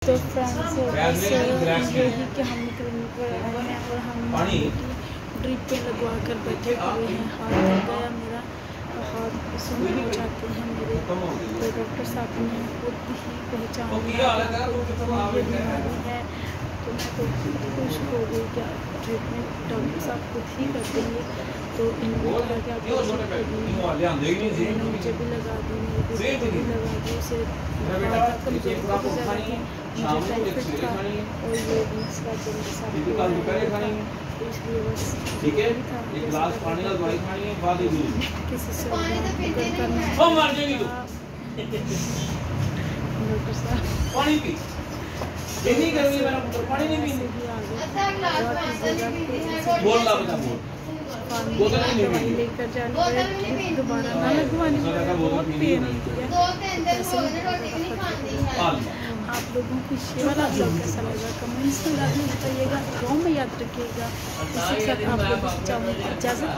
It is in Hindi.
तो फ्रेंड्स यही कि हम क्लिनिक पर आए हैं और हम ड्रिप पे लगवा कर बैठे हुए हैं। हाथ थक गया मेरा, हाथ सुन हो जाते हैं मेरे। तो डॉक्टर साहब ने खुद ही पहचान लिया ये बीमारी है। तो मैं तो खुश हो गई कि ट्रीटमेंट डॉक्टर साहब खुद ही कर देंगे। तो इनको कहा कि आप मुझे भी लगा दी, मेरे बेटे को भी लगा दी। उसे कमजोर मुझे टाइफाइड था और ये इसका जल्दी साफ इसलिए बस ठीक है। एक गिलास पानी का दवाई खानी है, बाद में किसी से करना ओ मर जाएगी तू। डॉक्टर साहब पानी पी, ये नहीं करूंगी मेरा पुत्र, पानी नहीं पीने। बोल ला बता, बोल लेकर जाने दोबारा ना लगवाने बहुत पेन आप लोगों की शेवा आप लोग कैसा लगा कमेंट्स में लाजमी बताइएगा। गाँव में याद रखिएगा। इसी के साथ आप लोग चाहूँगी इजाज़त।